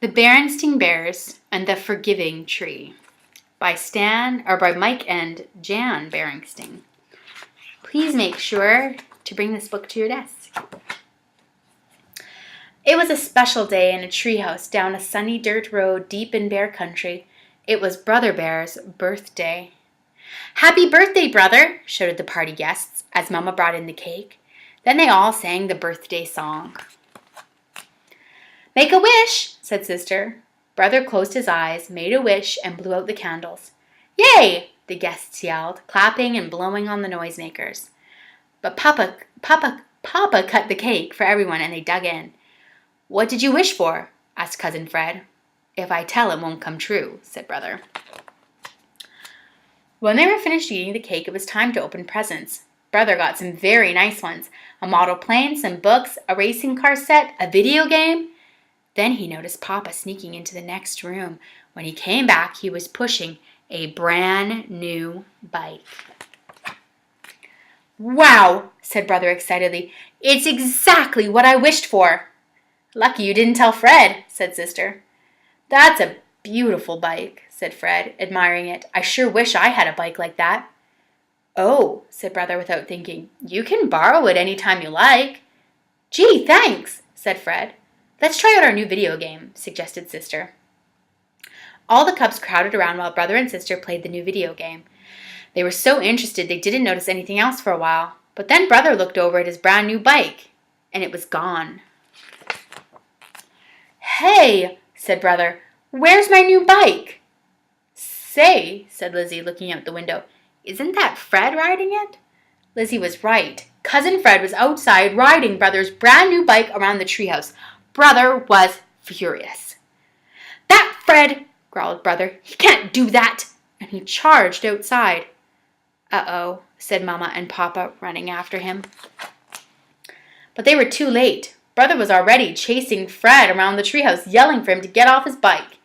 The Berenstain Bears and the Forgiving Tree by Mike and Jan Berenstain. Please make sure to bring this book to your desk. It was a special day in a treehouse down a sunny dirt road deep in bear country. It was Brother Bear's birthday. "Happy birthday, brother!" shouted the party guests as Mama brought in the cake. Then they all sang the birthday song. "Make a wish," said Sister. Brother closed his eyes, made a wish, and blew out the candles. "Yay!" the guests yelled, clapping and blowing on the noisemakers. But Papa cut the cake for everyone, and they dug in. "What did you wish for?" asked Cousin Fred. "If I tell, it won't come true," said Brother. When they were finished eating the cake, it was time to open presents. Brother got some very nice ones: a model plane, some books, a racing car set, a video game. Then he noticed Papa sneaking into the next room. When he came back, he was pushing a brand new bike. "Wow," said Brother excitedly. "It's exactly what I wished for." "Lucky you didn't tell Fred," said Sister. "That's a beautiful bike," said Fred, admiring it. "I sure wish I had a bike like that." "Oh," said Brother without thinking. "You can borrow it any time you like." "Gee, thanks," said Fred. "Let's try out our new video game," suggested Sister. All the cubs crowded around while Brother and Sister played the new video game. They were so interested they didn't notice anything else for a while. But then Brother looked over at his brand new bike, and it was gone. "Hey," said Brother, "where's my new bike?" "Say," said Lizzie, looking out the window, "isn't that Fred riding it?" Lizzie was right. Cousin Fred was outside riding Brother's brand new bike around the treehouse. Brother was furious. "That Fred!" growled Brother. "He can't do that!" And he charged outside. "Uh-oh," said Mama and Papa, running after him. But they were too late. Brother was already chasing Fred around the treehouse, yelling for him to get off his bike.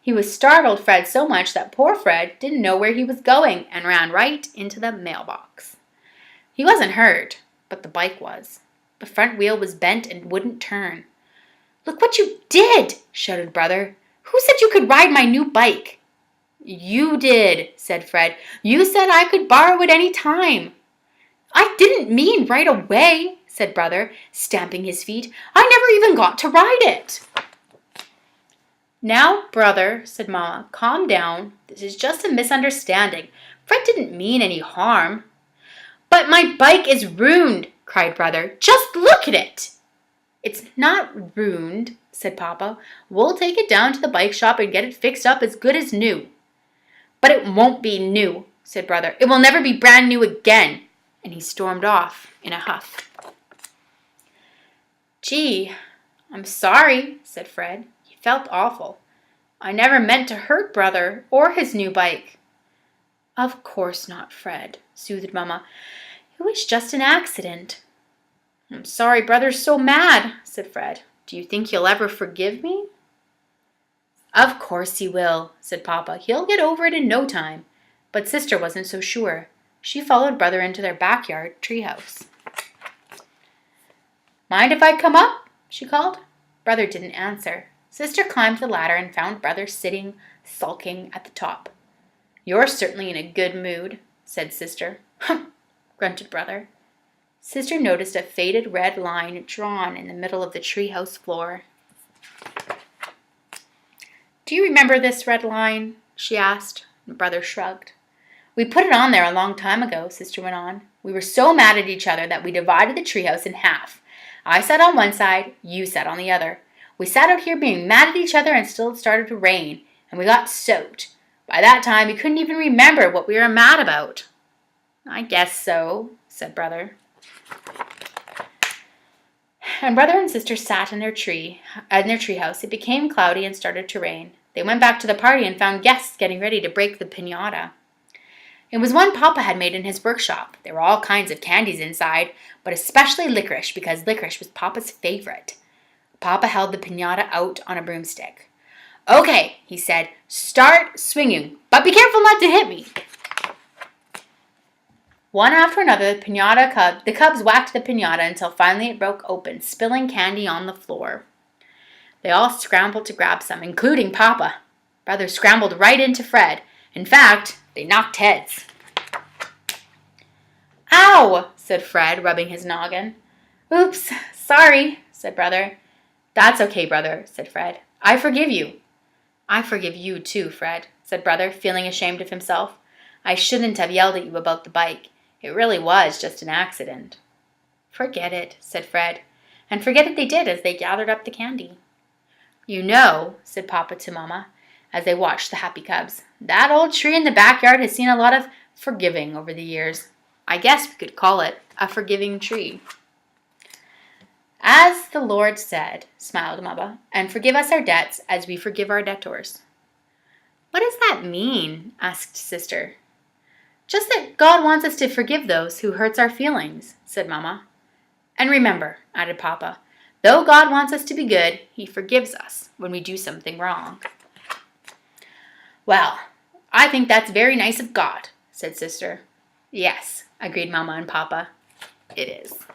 He was startled Fred so much that poor Fred didn't know where he was going and ran right into the mailbox. He wasn't hurt, but the bike was. The front wheel was bent and wouldn't turn. "Look what you did!" shouted Brother. "Who said you could ride my new bike?" "You did," said Fred. "You said I could borrow it any time." "I didn't mean right away," said Brother, stamping his feet. "I never even got to ride it." "Now, Brother," said Mama, "calm down. This is just a misunderstanding. Fred didn't mean any harm." "But my bike is ruined," cried Brother. "Just look at it." "It's not ruined," said Papa. "We'll take it down to the bike shop and get it fixed up as good as new." "But it won't be new," said Brother. "It will never be brand new again." And he stormed off in a huff. "Gee, I'm sorry," said Fred. He felt awful. "I never meant to hurt Brother or his new bike." "Of course not, Fred," soothed Mama. "It was just an accident." "I'm sorry Brother's so mad," said Fred. "Do you think he'll ever forgive me?" "Of course he will," said Papa. "He'll get over it in no time." But Sister wasn't so sure. She followed Brother into their backyard treehouse. "Mind if I come up?" she called. Brother didn't answer. Sister climbed the ladder and found Brother sitting, sulking at the top. "You're certainly in a good mood," said Sister. "Humph!" grunted Brother. Sister noticed a faded red line drawn in the middle of the treehouse floor. "Do you remember this red line?" she asked. Brother shrugged. "We put it on there a long time ago," Sister went on. "We were so mad at each other that we divided the treehouse in half. I sat on one side, you sat on the other. We sat out here being mad at each other until it started to rain, and we got soaked. By that time, we couldn't even remember what we were mad about." "I guess so," said Brother. And Brother and Sister sat in their treehouse. It became cloudy and started to rain. They went back to the party and found guests getting ready to break the piñata. It was one Papa had made in his workshop. There were all kinds of candies inside, but especially licorice, because licorice was Papa's favorite. Papa held the piñata out on a broomstick. "Okay," he said, "start swinging, but be careful not to hit me." One after another, the cubs whacked the piñata until finally it broke open, spilling candy on the floor. They all scrambled to grab some, including Papa. Brother scrambled right into Fred. In fact, they knocked heads. "Ow!" said Fred, rubbing his noggin. "Oops, sorry," said Brother. "That's okay, Brother," said Fred. "I forgive you." "I forgive you too, Fred," said Brother, feeling ashamed of himself. "I shouldn't have yelled at you about the bike. It really was just an accident." "Forget it," said Fred. And forget it they did as they gathered up the candy. "You know," said Papa to Mama, as they watched the happy cubs, "that old tree in the backyard has seen a lot of forgiving over the years. I guess we could call it a forgiving tree." "As the Lord said," smiled Mama, "and forgive us our debts as we forgive our debtors." "What does that mean?" asked Sister. "Just that God wants us to forgive those who hurts our feelings," said Mama. "And remember," added Papa, "though God wants us to be good, He forgives us when we do something wrong." "Well, I think that's very nice of God," said Sister. "Yes," agreed Mama and Papa. "It is."